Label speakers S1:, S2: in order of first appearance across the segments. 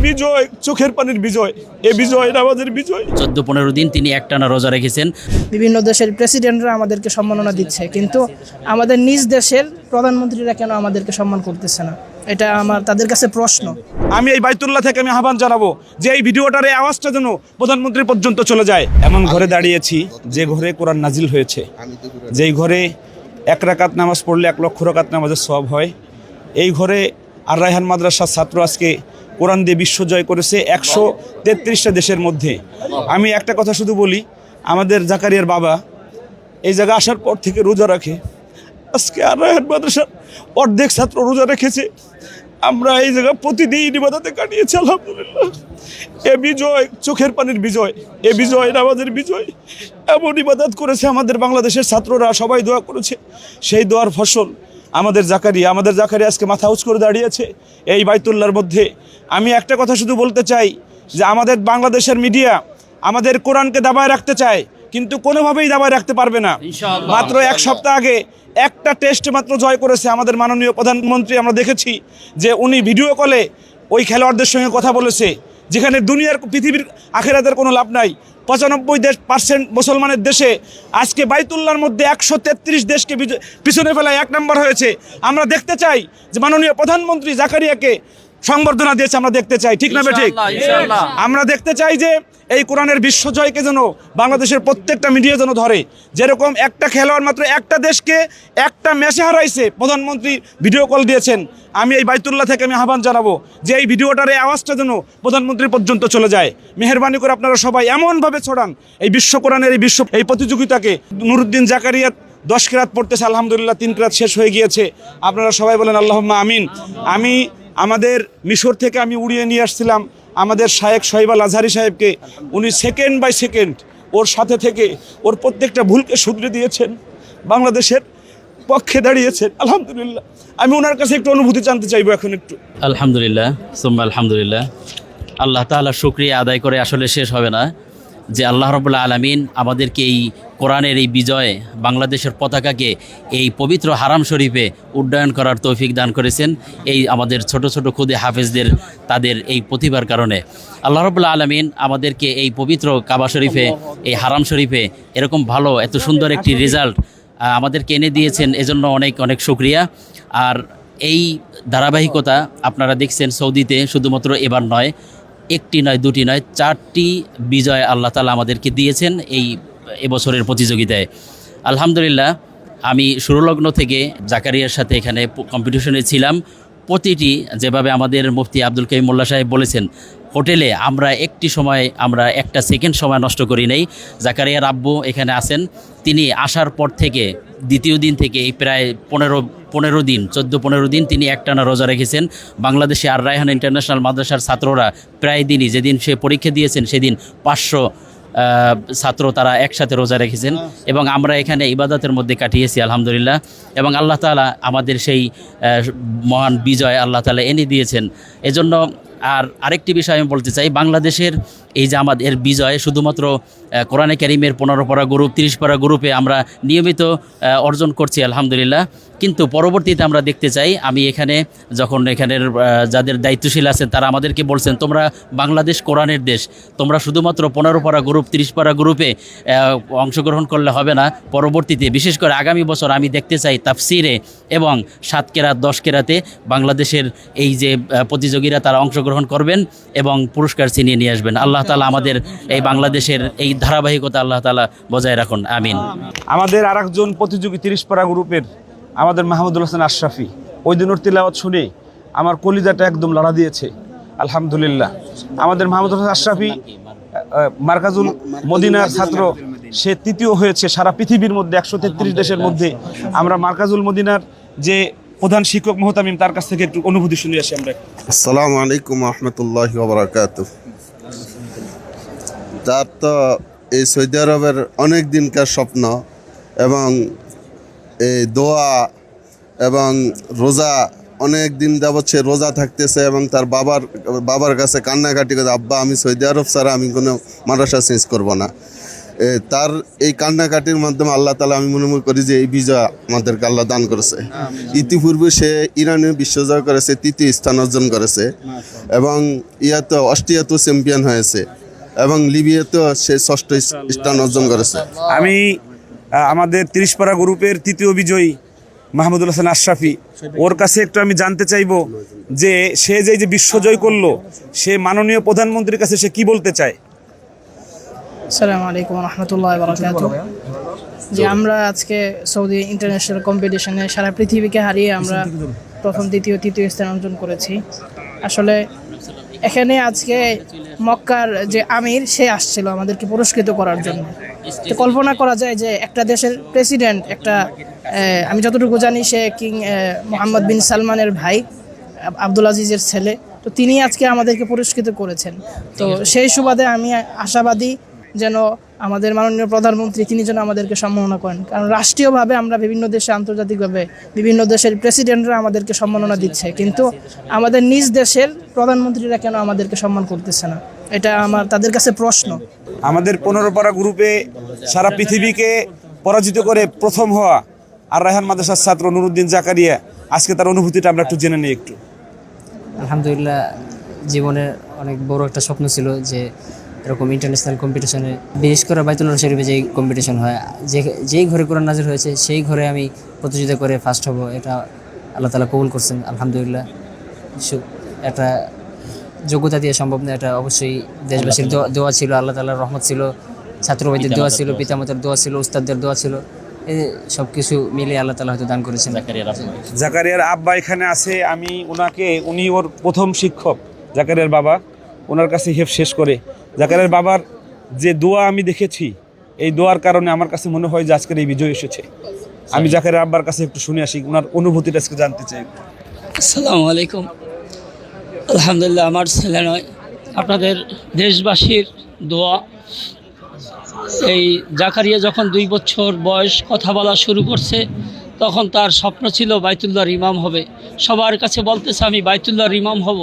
S1: বিজয় চোখের পানির বিজয়, এ বিজয় আমাদের বিজয়।
S2: 14-15 দিন তিনি একটানা রোজা রেখেছেন।
S3: বিভিন্ন দেশের প্রেসিডেন্টরা আমাদেরকে সম্মাননা দিচ্ছে, কিন্তু আমাদের নিজ দেশের প্রধানমন্ত্রীরা কেন আমাদেরকে সম্মান করতেছে না? এটা আমার তাদের কাছে প্রশ্ন।
S1: আমি এই বাইতুল্লাহ থেকে আমি আহ্বান জানাবো যে এই ভিডিওটার এই আওয়াজটা যেন প্রধানমন্ত্রী পর্যন্ত চলে যায়। এমন ঘরে দাঁড়িয়েছি যে ঘরে কোরআন নাজিল হয়েছে, যেই ঘরে 1 রাকাত নামাজ পড়লে 1 লক্ষ রাকাত নামাজের সওয়াব হয়। এই ঘরে আর রায়হান মাদ্রাসার ছাত্র আজকে কোরআন দিয়ে বিশ্বজয় করেছে 133টা দেশের মধ্যে। আমি একটা কথা শুধু বলি, আমাদের জাকারিয়ার বাবা এই জায়গায় আসার পর থেকে রোজা রাখে। আজকে আর রায়হান মাদ্রাসার অর্ধেক ছাত্র রোজা রেখেছে। আমরা এই জায়গায় প্রতিদিন ইবাদতে কাটিয়েছি। আলহামদুলিল্লাহ, এ বিজয় চোখের পানির বিজয়, এ বিজয় আমাদের বিজয়। এমন ইবাদত করেছে আমাদের বাংলাদেশের ছাত্ররা, সবাই দোয়া করেছে। সেই দোয়ার ফসল আমাদের জাকারিয়া আজকে মাথা উঁচ করে দাঁড়িয়েছে এই বাইতুল্লাহর মধ্যে। আমি একটা কথা শুধু বলতে চাই যে আমাদের বাংলাদেশের মিডিয়া আমাদের কোরআনকে দাবায় রাখতে চায়, কিন্তু কোনোভাবেই দাবায় রাখতে পারবে না। মাত্র 1 সপ্তাহ আগে একটা টেস্ট মাত্র জয় করেছে আমাদের মাননীয় প্রধানমন্ত্রী। আমরা দেখেছি যে উনি ভিডিও কলে ওই খেলোয়াড়দের সঙ্গে কথা বলেছে, যেখানে দুনিয়ার পৃথিবীর আখেরাতের কোনো লাভ নাই। 95% মুসলমানের দেশে আজকে বাইতুল্লাহর মধ্যে 133 দেশকে পিছনে ফেলায় 1 নম্বর হয়েছে। আমরা দেখতে চাই যে মাননীয় প্রধানমন্ত্রী জাকারিয়াকে সংবর্ধনা দিয়েছে, আমরা দেখতে চাই, ঠিক না ঠিক? আমরা দেখতে চাই যে এই কোরআনের বিশ্বজয়কে যেন বাংলাদেশের প্রত্যেকটা মিডিয়া যেন ধরে। যেরকম একটা খেলোয়াড় মাত্র একটা দেশকে একটা ম্যাচে হারাইছে, প্রধানমন্ত্রী ভিডিও কল দিয়েছেন। আমি এই বাইতুল্লাহ থেকে আমি আহ্বান জানাবো যে এই ভিডিওটার এই আওয়াজটা যেন প্রধানমন্ত্রী পর্যন্ত চলে যায়। মেহেরবানি করে আপনারা সবাই এমনভাবে ছড়ান এই বিশ্ব কোরআনের এই প্রতিযোগিতাকে। নুরুদ্দিন জাকারিয়া 10 কিরাত পড়তেছে, আলহামদুলিল্লাহ 3 কিরাত শেষ হয়ে গিয়েছে। আপনারা সবাই বলেন আল্লাহুম্মা আমিন। আমি আমাদের মিশর থেকে আমি উড়িয়ে নিয়ে আসছিলাম আমাদের শায়েখ শহীব আল আজহারি সাহেবকে। উনি সেকেন্ড বাই সেকেন্ড ওর সাথে থেকে ওর প্রত্যেকটা ভুলকে শুধরে দিয়েছেন, বাংলাদেশের পক্ষে দাঁড়িয়েছেন। আলহামদুলিল্লাহ, আমি ওনার কাছে একটু অনুভূতি জানতে চাইবো এখন একটু।
S2: আলহামদুলিল্লাহ, সুম্মা আলহামদুলিল্লাহ। আল্লাহ তাআলা শুকরিয়া আদায় করে আসলে শেষ হবে না যে আল্লাহ রাব্বুল আলামিন আমাদেরকে এই কোরআনের এই বিজয়ে বাংলাদেশের পতাকাকে এই পবিত্র হারাম শরীফে উড্ডয়ন করার তৌফিক দান করেছেন। এই আমাদের ছোট ছোট খুদে হাফেজদের তাদের এই প্রতিভার কারণে আল্লাহ রাব্বুল আলামিন আমাদেরকে এই পবিত্র কাবা শরীফে, এই হারাম শরীফে এরকম ভালো এত সুন্দর একটি রেজাল্ট আমাদেরকে এনে দিয়েছেন। এজন্য অনেক অনেক শুকরিয়া। আর এই ধারাবাহিকতা আপনারা দেখছেন সৌদিতে শুধুমাত্র এবার নয়, 1টি নয়, 2টি নয়, 4টি বিজয় আল্লাহ তাআলা আমাদেরকে দিয়েছেন এই এবছরের প্রতিযোগিতায়। আলহামদুলিল্লাহ, আমি শুরুলগ্ন থেকে জাকারিয়ার সাথে এখানে কম্পিটিশনে ছিলাম। প্রতিটি যেভাবে আমাদের মুফতি আব্দুল কাইয়ুম মোল্লা সাহেব বলেছেন, হোটেলে আমরা আমরা একটা সেকেন্ড সময় নষ্ট করি নাই। জাকারিয়ার আব্বু এখানে আছেন, তিনি আসার পর থেকে দ্বিতীয় দিন থেকে এই প্রায় 14-15 দিন তিনি একটানা রোজা রেখেছেন। বাংলাদেশে আর রায়হান ইন্টারন্যাশনাল মাদ্রাসার ছাত্ররা প্রায় দিনই, যেদিন সে পরীক্ষা দিয়েছেন সেদিন 500 ছাত্র তারা একসাথে রোজা রেখেছেন এবং আমরা এখানে ইবাদতের মধ্যে কাটিয়েছি আলহামদুলিল্লাহ। এবং আল্লাহ তাআলা আমাদের সেই মহান বিজয় আল্লাহ তাআলা এনে দিয়েছেন। এজন্য আরেকটি বিষয় আমি বলতে চাই, বাংলাদেশের এই যে আমাদের বিজয় শুধুমাত্র কোরআনে কারিমের 15 পারা গ্রুপ, 30 পারা গ্রুপে আমরা নিয়মিত অর্জন করছি আলহামদুলিল্লাহ। কিন্তু পরবর্তীতে আমরা দেখতে চাই, আমি এখানে যখন এখানের যাদের দায়িত্বশীল আছেন তারা আমাদেরকে বলছেন, তোমরা বাংলাদেশ কোরআনের দেশ, তোমরা শুধুমাত্র 15 পারা গ্রুপ, 30 পারা গ্রুপে অংশগ্রহণ করলে হবে না। পরবর্তীতে বিশেষ করে আগামী বছর আমি দেখতে চাই তাফসিরে এবং 7 কেরাত 10 কেরাতে বাংলাদেশের এই যে প্রতিযোগীরা তারা অংশগ্রহণ করবেন এবং পুরস্কার ছিনিয়ে নিয়ে আসবেন। আল্লাহ তাআলা আমাদের এই বাংলাদেশের এই ধারাবাহিকতা আল্লাহ তাআলা বজায় রাখুন, আমিন।
S1: আমাদের আরেকজন প্রতিযোগী 30 পারা গ্রুপের আমাদের মাহমুদুল হাসান আশরাফি, ওই দিন ওর তিলাওয়াত শুনে আমার কলিজাটা একদম লড়া দিয়েছে আলহামদুলিল্লাহ। আমাদের মাহমুদুল হাসান আশরাফি মার্কাজুল মদিনার ছাত্র, সে 3য় হয়েছে সারা পৃথিবীর মধ্যে 133 দেশের মধ্যে। আমরা মার্কাজুল মদিনার যে প্রধান শিক্ষক মোহতামিম, তার কাছ থেকে একটু অনুভূতি শুনে আসি আমরা।
S4: আসসালামু আলাইকুম ওয়া রাহমাতুল্লাহি ওয়া বারাকাতুহু। তার তো এই সৌদি আরবের অনেক দিনকার স্বপ্ন এবং এই দোয়া এবং রোজা, অনেক দিন যাবৎ সে রোজা থাকতেছে এবং তার বাবার কাছে কান্নাকাটি করে, আব্বা আমি সৌদি আরব ছাড়া আমি কোনো মাদ্রাসা চেঞ্জ করব না। তার এই কান্নাকাটির মাধ্যমে আল্লাহ তাআলা, আমি মনে করি যে এই বিজয় আমাদেরকে আল্লাহ দান করেছে। ইতিপূর্বে সে ইরানে বিশ্বজয় করেছে, ৩য় স্থান অর্জন করেছে, এবং ইয়াতে অস্ট্রিয়াতেও চ্যাম্পিয়ন হয়েছে, এবং লিবিয়াতেও সে 6ষ্ঠ স্থান অর্জন করেছে।
S1: আমি আমাদের 30 পারা গ্রুপের 3য় বিজয়ী মাহমুদুল হাসান আশরাফি, ওর কাছে একটু আমি জানতে চাইবো যে সে যে বিশ্বজয় করলো, সে মাননীয় প্রধানমন্ত্রীর কাছে সে কি বলতে চায়।
S3: আসসালামু আলাইকুম রহমতুল্লাহ বারাকাতুহু। যে আমরা আজকে সৌদি ইন্টারন্যাশনাল কম্পিটিশনে সারা পৃথিবীকে হারিয়ে আমরা প্রথম, দ্বিতীয়, তৃতীয় স্থান অর্জন করেছি। আসলে এখানে আজকে মক্কার যে আমির সে আসছিল আমাদেরকে পুরস্কৃত করার জন্য। তো কল্পনা করা যায় যে একটা দেশের প্রেসিডেন্ট, একটা আমি যতটুকু জানি সে কিং মোহাম্মদ বিন সালমানের ভাই, আব্দুল আজিজের ছেলে, তো তিনি আজকে আমাদেরকে পুরস্কৃত করেছেন। তো সেই সুবাদে আমি আশাবাদী যেন আমাদের মাননীয় প্রধানমন্ত্রী তিনি যেন আমাদেরকে সম্মাননা করেন, কারণ রাষ্ট্রীয়ভাবে আমরা বিভিন্ন দেশে, আন্তর্জাতিকভাবে বিভিন্ন দেশের প্রেসিডেন্টরা আমাদেরকে সম্মাননা দিচ্ছে, কিন্তু আমাদের নিজ দেশের প্রধানমন্ত্রীরা কেন আমাদেরকে সম্মান করতেছে না, এটা আমার তাদের কাছে প্রশ্ন।
S1: আমাদের 15 পারা গ্রুপে সারা পৃথিবীকে পরাজিত করে প্রথম হওয়া আর রায়হান মাদ্রাসার ছাত্র নুরুদ্দিন জাকারিয়া, আজকে তার অনুভূতিটা আমরা একটু জেনে নিই একটু।
S5: আলহামদুলিল্লাহ, জীবনের অনেক বড় একটা স্বপ্ন ছিল যে এরকম ইন্টারন্যাশনাল কম্পিটিশনে, বিশেষ করে বাইতুল্লাহ শরীফে যেই কম্পিটিশন হয়, যেই ঘরে কোরআন নাজিল হয়েছে সেই ঘরে আমি প্রতিযোগিতা করে ফার্স্ট হব, এটা আল্লাহ তাআলা কবুল করছেন। আলহামদুলিল্লাহ, একটা যোগ্যতা দিয়ে সম্ভব না, এটা অবশ্যই দেশবাসীর দোয়া ছিল, আল্লাহ তাআলার রহমত ছিল, ছাত্রবাদীর দোয়া ছিল, পিতামাতার দোয়া ছিল, উস্তাদদের দোয়া ছিল, এই সব কিছু মিলে আল্লাহ তাআলা হয়তো দান করেছেন।
S1: জাকারিয়ার আব্বা এখানে আছে, আমি উনি ওর প্রথম শিক্ষক, জাকারিয়ার বাবা, ওনার কাছে হেফ শেষ করে জাকারিয়ার বাবার যে দোয়া আমি দেখেছি, এই দোয়ার কারণে আমার কাছে মনে হয় যে আজকের এই বিজয় এসেছে। আমি জাকারিয়ার আব্বার কাছে একটু শুনে আসি, ওনার অনুভূতিটা আজকে জানতে চাই।
S6: আসসালামু আলাইকুম। আলহামদুলিল্লাহ, আমার ছেলে নয়, আপনাদের দেশবাসীর দোয়া। এই জাকারিয়া যখন 2 বছর বয়স কথা বলা শুরু করছে, তখন তার স্বপ্ন ছিল বাইতুল্লাহর ইমাম হবে। সবার কাছে বলতেছে আমি বাইতুল্লাহর ইমাম হব,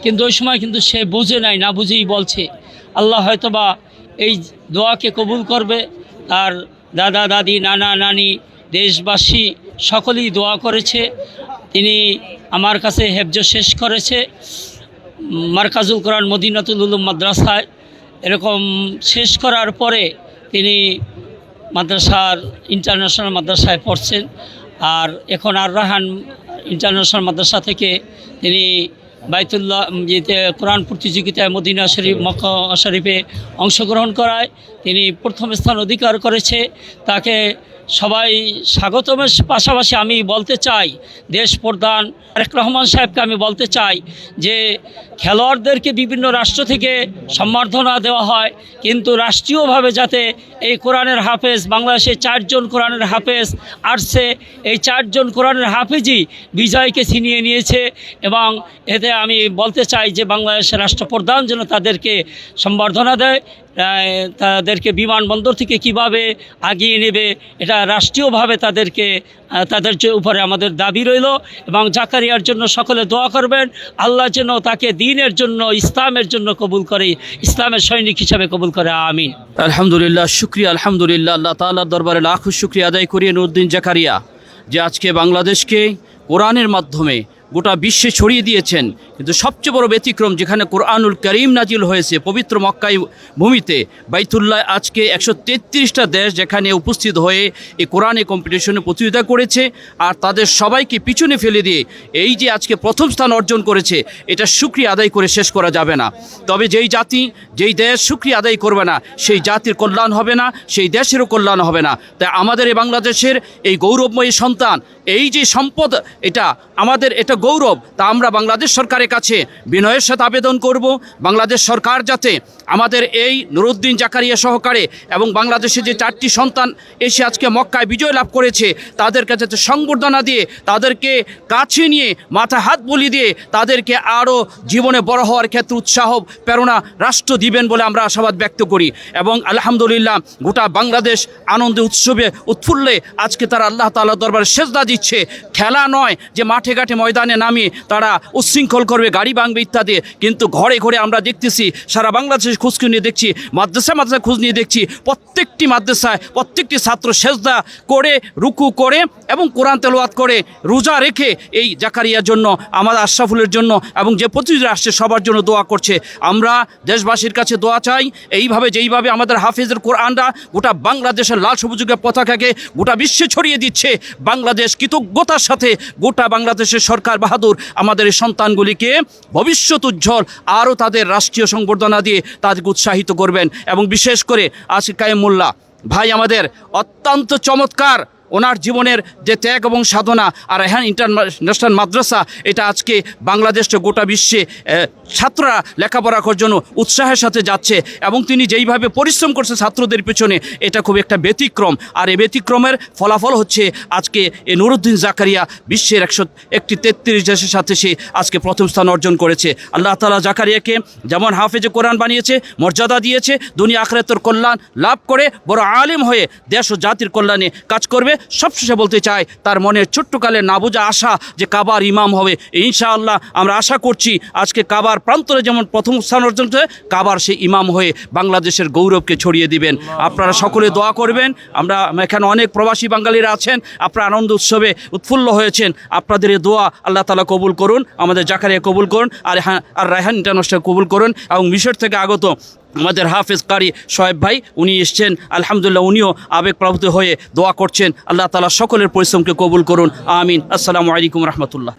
S6: কিন্তু ওই সময় কিন্তু সে বুঝে নাই, না বুঝেই বলছে। আল্লাহ হয়তোবা এই দোয়াকে কবুল করবে। তার দাদা দাদি, নানা নানি, দেশবাসী সকলেই দোয়া করেছে। তিনি আমার কাছে হেফজ শেষ করেছে মারকাজুল কোরআন মদিনাতুল উলুম মাদ্রাসায়। এরকম শেষ করার পরে তিনি ইন্টারন্যাশনাল মাদ্রাসায় পড়ছেন। আর এখন আর রায়হান ইন্টারন্যাশনাল মাদ্রাসা থেকে তিনি বাইতুল্লাহ কোরআন প্রতিযোগিতায় মদিনা শরীফ, মক্কা শরীফে অংশগ্রহণ করায় তিনি প্রথম স্থান অধিকার করেছে। তাকে সবাই স্বাগতমের পাশাপাশি আমি বলতে চাই, দেশ প্রধান তারেক রহমান সাহেবকে আমি বলতে চাই যে খেলোয়াড়দেরকে বিভিন্ন রাষ্ট্র থেকে সম্বর্ধনা দেওয়া হয়, কিন্তু রাষ্ট্রীয়ভাবে যাতে এই কোরআনের হাফেজ, বাংলাদেশে 4 জন কোরআনের হাফেজ আসছে, এই 4 জন কোরআনের হাফেজই বিজয়কে ছিনিয়ে নিয়েছে। এবং এতে আমি বলতে চাই যে বাংলাদেশের রাষ্ট্রপ্রধান যেন তাদেরকে সম্বর্ধনা দেয়, তাদেরকে বিমানবন্দর থেকে কিভাবে আগিয়ে নেবে, এটা রাষ্ট্রীয়ভাবে তাদের উপরে আমাদের দাবি রইল। এবং জাকারিয়ার জন্য সকলে দোয়া করবেন, আল্লাহ যেন তাকে দ্বীনের জন্য, ইসলামের জন্য কবুল করে, ইসলামের সৈনিক হিসাবে কবুল করে। আমিন।
S2: আলহামদুলিল্লাহ, শুকরিয়া, আলহামদুলিল্লাহ। আল্লাহ তাআলার দরবারে লাখো শুকরিয়া আদায় করিয়ে নুরুদ্দিন জাকারিয়া যে আজকে বাংলাদেশকে কোরআনের মাধ্যমে গোটা বিশ্বে ছড়িয়ে দিয়েছেন। কিন্তু সবচেয়ে বড় ব্যতিক্রম, যেখানে কোরআনুল কারীম নাজিল হয়েছে পবিত্র মক্কায় ভূমিতে, বাইতুল্লাহ, আজকে 133টা দেশ যেখানে উপস্থিত হয়ে এই কোরআনে কম্পিটিশনে প্রতিযোগিতা করেছে, আর তাদের সবাইকে পিছনে ফেলে দিয়ে এই যে আজকে প্রথম স্থান অর্জন করেছে, এটা শুকরিয়া আদায় করে শেষ করা যাবে না। তবে যেই জাতি, যেই দেশ শুকরিয়া আদায় করবে না, সেই জাতির কল্যাণ হবে না, সেই দেশেরও কল্যাণ হবে না। তাই আমাদের এই বাংলাদেশের এই গৌরবময়ী সন্তান, এই যে সম্পদ, এটা আমাদের, এটা গৌরব। তা আমরা বাংলাদেশ সরকারের কাছে বিনয়ের সাথে আবেদন করব, বাংলাদেশ সরকার যাতে আমাদের এই নুরুদ্দিন জাকারিয়া সহকারে এবং বাংলাদেশে যে 4টি সন্তান এসে আজকে মক্কায় বিজয় লাভ করেছে, তাদেরকে যাতে সংবর্ধনা দিয়ে, তাদেরকে কাছে নিয়ে মাথা হাত বুলিয়ে দিয়ে তাদেরকে আরও জীবনে বড় হওয়ার ক্ষেত্রে উৎসাহ প্রেরণা রাষ্ট্র দিবেন বলে আমরা আশাবাদ ব্যক্ত করি। এবং আলহামদুলিল্লাহ, গোটা বাংলাদেশ আনন্দে উৎসবে উৎফুল্লে আজকে তারা আল্লাহ তাআলার দরবারে সেজদা দিচ্ছে। খেলা নয় যে মাঠে ঘাটে ময়দানে ময়দানে নামে তারা উচ্ছৃঙ্খল করবে, গাড়ি ভাঙবে ইত্যাদি। কিন্তু ঘরে ঘরে আমরা দেখতেছি, সারা বাংলাদেশের খোঁজ নিয়ে দেখছি, মাদ্রাসায় খোঁজ নিয়ে দেখছি, প্রত্যেকটি মাদ্রাসায় প্রত্যেকটি ছাত্র সেজদা করে, রুকু করে এবং কোরআন তেলাওয়াত করে, রোজা রেখে এই জাকারিয়ার জন্য, আমাদের আশরাফুলের জন্য এবং যে প্রতিনিধিরা আসছে সবার জন্য দোয়া করছে। আমরা দেশবাসীর কাছে দোয়া চাই, এইভাবে যেইভাবে আমাদের হাফেজের কোরআনরা গোটা বাংলাদেশের লাল সবুজের পতাকাকে গোটা বিশ্বে ছড়িয়ে দিচ্ছে, বাংলাদেশ কৃতজ্ঞতার সাথে গোটা বাংলাদেশের সরকার বাহাদুর আমাদের এই সন্তানগুলিকে ভবিষ্যৎ উজ্জ্বল আরও তাদের রাষ্ট্রীয় সংবর্ধনা দিয়ে তাদেরকে উৎসাহিত করবেন। এবং বিশেষ করে আসিফ কাইম মোল্লা ভাই আমাদের অত্যন্ত চমৎকার, ওনার জীবনের যে ত্যাগ এবং সাধনা, আর রায়হান ইন্টারন্যাশনাল মাদ্রাসা এটা আজকে বাংলাদেশে গোটা বিশ্বে ছাত্ররা লেখাপড়া করার জন্য উৎসাহের সাথে যাচ্ছে এবং তিনি যেইভাবে পরিশ্রম করছে ছাত্রদের পেছনে, এটা খুব একটা ব্যতিক্রম। আর এই ব্যতিক্রমের ফলাফল হচ্ছে আজকে এই নুরুদ্দিন জাকারিয়া বিশ্বের 133 দেশের সাথে সে আজকে প্রথম স্থান অর্জন করেছে। আল্লাহ তাআলা জাকারিয়াকে যেমন হাফেজে কোরআন বানিয়েছে, মর্যাদা দিয়েছে, দুনিয়া আখিরাতের কল্যাণ লাভ করে বড় আলেম হয়ে দেশ ও জাতির কল্যাণে কাজ করবে। সবশেষে বলতে চাই, তার মনের ছোট্টকালে না বোঝা আশা যে কাবার ইমাম হবে, ইনশাআল্লাহ আমরা আশা করছি আজকে কাবার প্রান্তরে যেমন প্রথম স্থান অর্জন করে, কাবার সেই ইমাম হয়ে বাংলাদেশের গৌরবকে ছড়িয়ে দিবেন। আপনারা সকলে দোয়া করবেন। আমরা এখানে অনেক প্রবাসী বাঙালিরা আছেন, আপনারা আনন্দ উৎসবে উৎফুল্ল হয়েছেন, আপনাদের এই দোয়া আল্লাহ তাআলা কবুল করুন, আমাদের জাকারিয়া কবুল করুন, আর রায়হান ইন্টারন্যাশনাল কবুল করুন। এবং মিশর থেকে আগত আমাদের হাফেজ কারি শোয়েব ভাই, উনি এসছেন, আলহামদুলিল্লাহ উনিও আবেগপ্রবৃত হয়ে দোয়া করছেন। আল্লাহ তাআলা সকলের পরিশ্রমকে কবুল করুন, আমিন। আসসালামু আলাইকুম রহমতুল্লাহ।